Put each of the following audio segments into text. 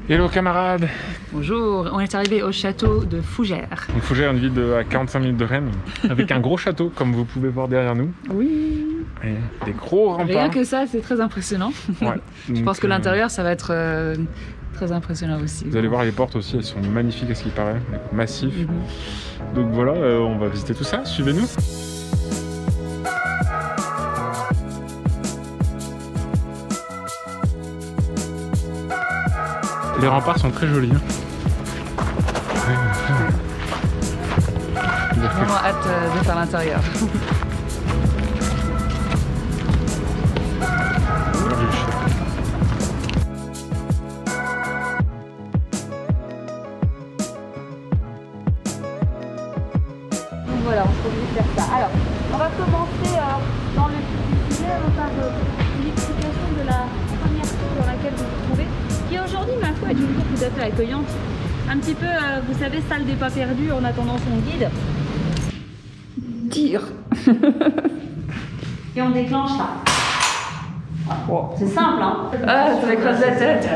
Hello camarades. Bonjour, on est arrivé au château de Fougères. Donc Fougères, une ville à 45 minutes de Rennes, avec un gros château comme vous pouvez voir derrière nous. Oui. Et des gros remparts. Rien que ça, c'est très impressionnant. Ouais. Je pense que l'intérieur, ça va être très impressionnant aussi. Vous allez voir les portes aussi, elles sont magnifiques à ce qui paraît, massifs. Donc voilà, on va visiter tout ça, suivez-nous. Les remparts sont très jolis. J'ai vraiment hâte de faire l'intérieur. Donc voilà, on peut faire ça. Alors, on va commencer dans le sujet par l'explication de la première tour dans laquelle vous vous trouvez, qui aujourd'hui, ma foi, est une tour tout à fait accueillante. Un petit peu, vous savez, salle des pas perdus en attendant son guide. Tire. Et on déclenche ça. Wow. C'est simple, hein. Ah, ça m'écrase la tête.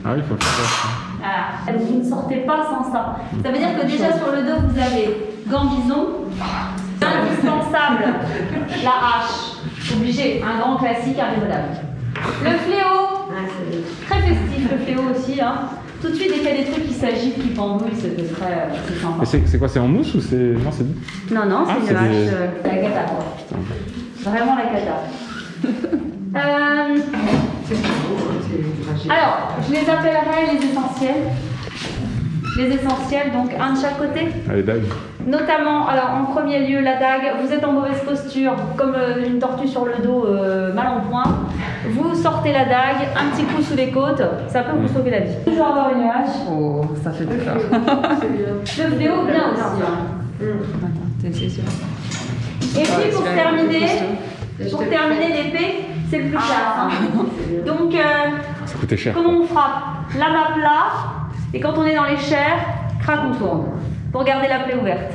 Ah oui, il faut faire ça. Voilà. Donc vous ne sortez pas sans ça. Ça veut dire que déjà sur le dos, vous avez gambison, indispensable, la hache, obligé, un grand classique indémodable. Le fléau, très festif, le fléau aussi. Hein. Tout de suite, dès qu'il y a des trucs qui s'agitent, qui pendouillent, c'est sympa. C'est quoi, c'est en mousse ou c'est... Non, c'est... Non, non, Ah, c'est une c'est hache, des... la cata, quoi. Vraiment la cata. Alors, je les appellerai les essentiels. Les essentiels, donc un de chaque côté. Allez, dague. Notamment, alors en premier lieu, la dague. Vous êtes en mauvaise posture, comme une tortue sur le dos, mal en point. Vous sortez la dague, un petit coup sous les côtes, ça peut vous sauver la vie. Toujours avoir une hache. Oh, ça fait peur. Le fléau, bien aussi. Hein. Attends, t'es sûr? Et puis pour terminer l'épée, c'est le plus clair. Hein. Donc, Ça coûtait cher. comment on frappe? Lame à plat, et quand on est dans les chairs, crac, on tourne. Pour garder la plaie ouverte.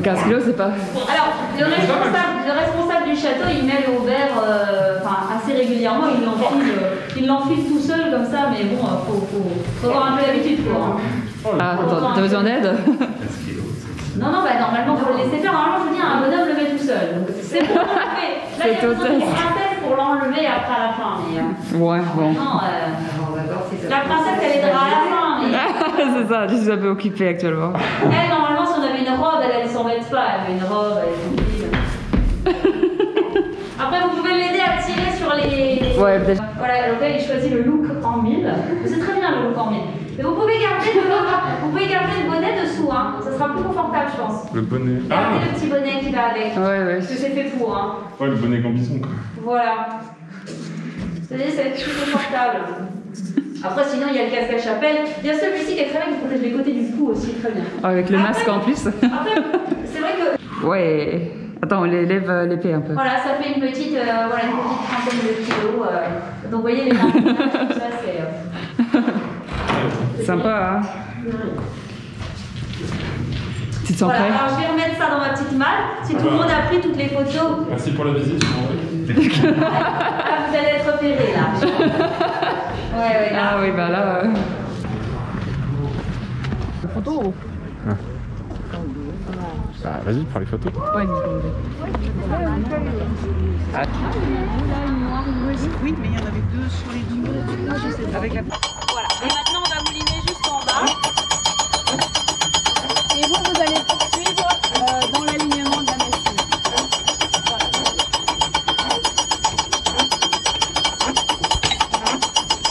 15 kilos, c'est pas... Alors, le responsable du château, il met le Aubert assez régulièrement, il l'enfile tout seul comme ça, mais bon, faut avoir un peu l'habitude pour. Hein. Ah, attends, t'as besoin d'aide? Non, bah normalement, faut le laisser faire. Normalement, je veux dire, un bonhomme le met tout seul. Donc, c'est pour l'enlever. Là, il y a besoin d'une princesse pour l'enlever après à la fin. Mais, Ouais, bon. non, la princesse, elle aidera à la fin. Mais... C'est ça, je suis un peu occupée actuellement. Elle, normalement, si on avait une robe, elle s'embête pas. Elle avait une robe, elle est tranquille. Après, vous pouvez l'aider à tirer sur les... Ouais, peut-être. Voilà, donc là, il choisit le look en 1000. C'est très bien le look en 1000. Mais vous pouvez garder le bonnet dessous, hein. Ça sera plus confortable, je pense. Le bonnet... Gardez le petit bonnet qui va avec. Ouais. Parce que c'est fait pour, hein. Ouais, le bonnet gambison, quoi. Voilà. Vous savez, ça va être plus confortable. Après, sinon, il y a le casque à chapelle. Il y a celui-ci qui est très bien, qui protège les côtés du cou aussi, très bien. Avec le masque en plus. Après, c'est vrai que... Ouais. Attends, on lève l'épée un peu. Voilà, ça fait une petite trentaine de kilos. Donc, vous voyez, les mains, tout ça, c'est... Sympa, hein? Tu te sens Voilà, prêt? alors je vais remettre ça dans ma petite malle. Si tout le monde a pris toutes les photos... Merci pour la visite, Ah, vous allez être repérés, là. Ouais, là. Ah oui, bah là... photo. Bah vas-y, prends les photos. Ouais, Oui, mais il y en avait deux sur les deux. Avec la... Voilà. Et maintenant, on va mouliner jusqu'en bas. Et vous allez poursuivre dans l'alignement de la machine.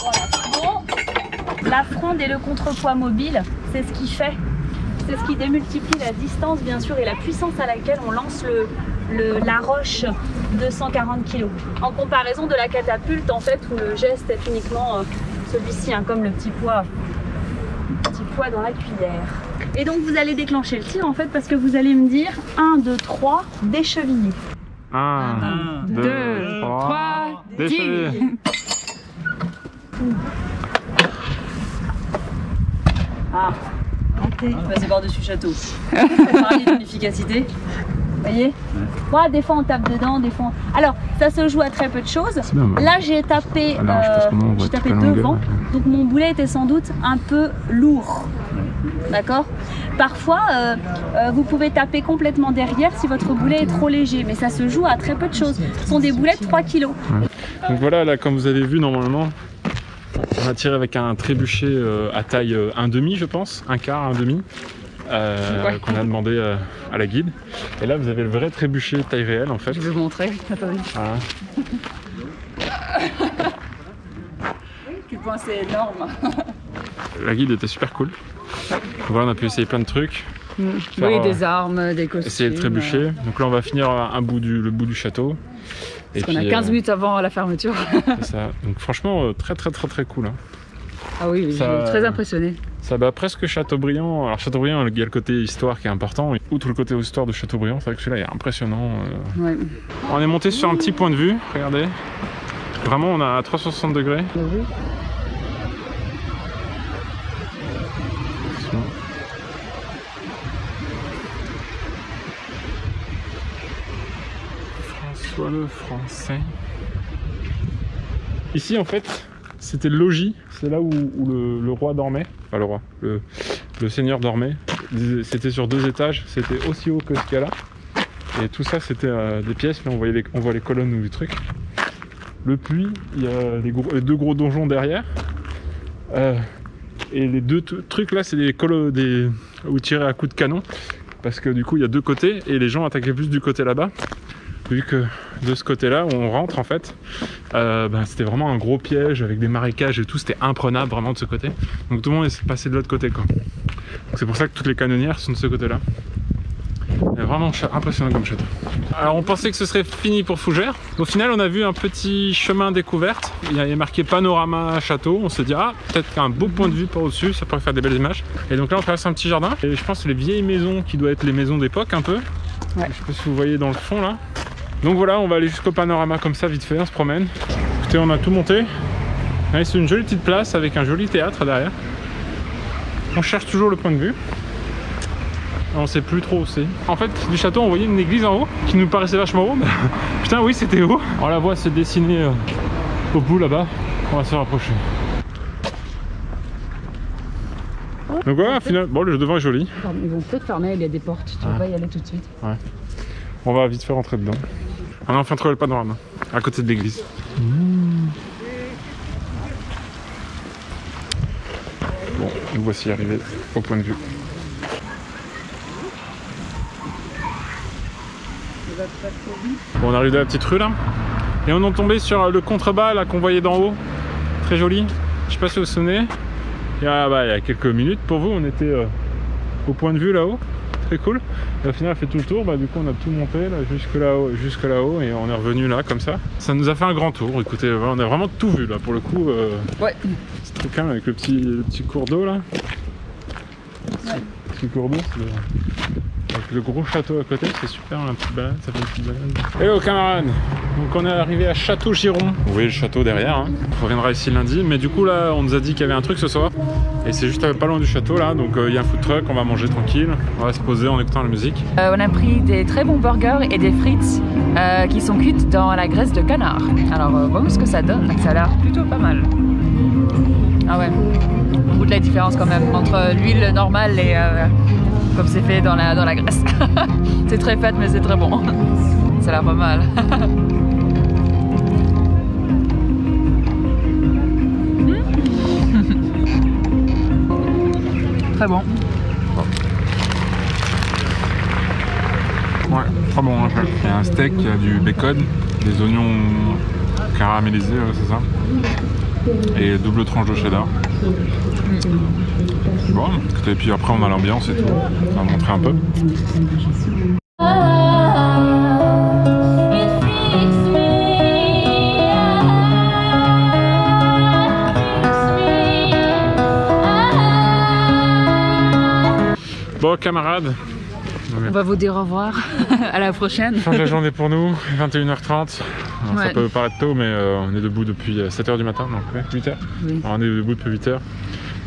Voilà. Bon. La fronde et le contrepoids mobile, c'est ce qui fait. C'est ce qui démultiplie la distance, bien sûr, et la puissance à laquelle on lance la roche de 140 kg. En comparaison de la catapulte, en fait, où le geste est uniquement celui-ci, hein, comme le petit poids dans la cuillère. Et donc, vous allez déclencher le tir, en fait, parce que vous allez me dire 1, 2, 3, décheviller. 1, 2, 3, décheviller. Ah. Passer par-dessus château. Parler d'une efficacité. voyez? Ouais, des fois on tape dedans, des fois Alors, ça se joue à très peu de choses. Bien, ouais. Là, j'ai tapé, j'ai tapé devant, donc mon boulet était sans doute un peu lourd. D'accord? Parfois, vous pouvez taper complètement derrière si votre boulet est trop léger, mais ça se joue à très peu de choses. Ce sont des boulets de 3 kg. Ouais. Donc voilà, là, comme vous avez vu, normalement, on a tiré avec un trébuchet à taille 1,5, je pense, 1/4, 1,5. Qu'on a demandé à la guide. Et là, vous avez le vrai trébuchet taille réelle, en fait. Je vais vous montrer. Attendez. Voilà. Tu penses c'est énorme. La guide était super cool. Voilà, on a pu essayer plein de trucs. Oui, des armes, des costumes. Essayer le trébuchet. Donc là, on va finir le bout du château. Parce qu'on a 15 minutes avant la fermeture. C'est ça. Donc franchement, très cool. Hein. Ah oui, Ça... j'ai très impressionné. Ça bat presque Châteaubriand. Alors Châteaubriand, il y a le côté histoire qui est important. Et outre le côté histoire de Châteaubriand, c'est vrai que celui-là est impressionnant. Ouais. On est monté sur un petit point de vue, regardez. Vraiment, on a 360 degrés. François le Français. Ici, en fait, c'était le logis. C'est là où le roi dormait. Enfin, le roi. Le seigneur dormait. C'était sur 2 étages. C'était aussi haut que ce qu'il y a là. Et tout ça, c'était des pièces. Là, on voit les colonnes du truc. Le puits, il y a les 2 gros donjons derrière. Et les 2 trucs là, c'est des colonnes où tirer à coups de canon. Parce que du coup, il y a 2 côtés. Et les gens attaquaient plus du côté là-bas. Vu que de ce côté-là, où on rentre en fait, c'était vraiment un gros piège avec des marécages et tout, c'était imprenable vraiment de ce côté. Donc tout le monde est passé de l'autre côté quoi. C'est pour ça que toutes les canonnières sont de ce côté-là. Vraiment impressionnant comme château. Alors on pensait que ce serait fini pour Fougères. Au final, on a vu un petit chemin découverte. Il y avait marqué panorama château. On s'est dit ah, peut-être qu'un beau point de vue par au-dessus, ça pourrait faire des belles images. Et donc là, on traverse un petit jardin. Et je pense que c'est les vieilles maisons qui doivent être les maisons d'époque un peu. Ouais. Je sais pas si vous voyez dans le fond là. Donc voilà, on va aller jusqu'au panorama comme ça, vite fait, on se promène. Écoutez, on a tout monté. C'est une jolie petite place avec un joli théâtre derrière. On cherche toujours le point de vue. On sait plus trop où c'est. En fait, du château, on voyait une église en haut qui nous paraissait vachement haut. Putain, oui, c'était haut. On la voit se dessiner au bout là-bas. On va se rapprocher. Donc voilà, au final, bon, le devant est joli. Ils vont peut-être fermer, il y a des portes. Tu vas pas y aller tout de suite. Ouais. On va vite faire rentrer dedans. On a enfin trouvé le panorama, à côté de l'église. Bon, nous voici arrivés au point de vue. Bon, on arrive dans la petite rue là. Et on est tombé sur le contrebas là qu'on voyait d'en haut. Très joli. Je sais pas si vous vous souvenez. Il y a quelques minutes pour vous, on était au point de vue là-haut. Très cool. Et au final, on a fait tout le tour. Du coup, on a tout monté là, jusque là-haut, et on est revenu là comme ça. Ça nous a fait un grand tour. Écoutez, on a vraiment tout vu là pour le coup. Ouais. C'est trop calme avec le petit cours d'eau là. Ouais. Le petit cours d'eau, avec le gros château à côté, c'est super. Un petit balade, ça fait une petite balade. Hello camarades. Donc on est arrivé à Château-Giron. Vous voyez le château derrière. Hein. On reviendra ici lundi. Mais du coup là, on nous a dit qu'il y avait un truc ce soir. Et c'est juste pas loin du château là, donc il y a un food truck, on va manger tranquille, on va se poser en écoutant la musique. On a pris des très bons burgers et des frites qui sont cuites dans la graisse de canard. Alors voyons ce que ça donne, ça a l'air plutôt pas mal. Ah ouais, au bout de la différence quand même entre l'huile normale et comme c'est fait dans la graisse. C'est très fat mais c'est très bon, ça a l'air pas mal. Très bon. Ouais, très bon. Hein. Il y a un steak, il y a du bacon, des oignons caramélisés, c'est ça. Et double tranche de cheddar. Bon, et puis après on a l'ambiance et tout. On va montrer un peu. Bon camarades, on va vous dire au revoir, à la prochaine. Fin de la journée pour nous, 21h30. Alors, ouais. Ça peut paraître tôt mais on est debout depuis 7h du matin, donc 8h. Oui. Alors, on est debout depuis 8h.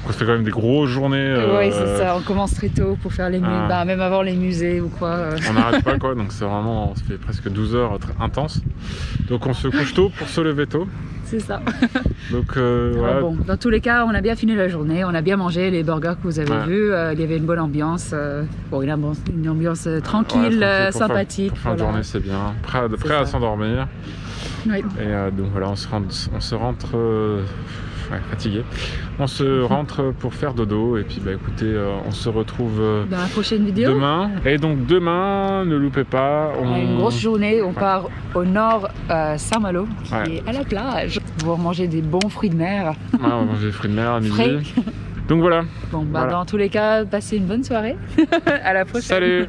On fait quand même des grosses journées. Oui, c'est ça. On commence très tôt pour faire les musées, même avant les musées ou quoi. On n'arrête pas quoi, donc c'est vraiment, ça fait presque 12 heures intenses. Donc on se couche tôt pour se lever tôt. C'est ça. Donc voilà. Bon, dans tous les cas, on a bien fini la journée, on a bien mangé les burgers que vous avez vus. Il y avait une bonne ambiance, une ambiance tranquille, sympathique. Fin de journée, c'est bien. Prêt à s'endormir. Oui. Et donc voilà, on se rentre fatigué. On se rentre pour faire dodo et puis bah écoutez, on se retrouve dans la prochaine vidéo demain. Et donc demain, ne loupez pas, on a une grosse journée, on part au nord Saint-Malo qui est à la plage pour manger des bons fruits de mer. On va manger des fruits de mer à midi. Donc voilà. Bon, dans tous les cas, passez une bonne soirée. À la prochaine. Salut.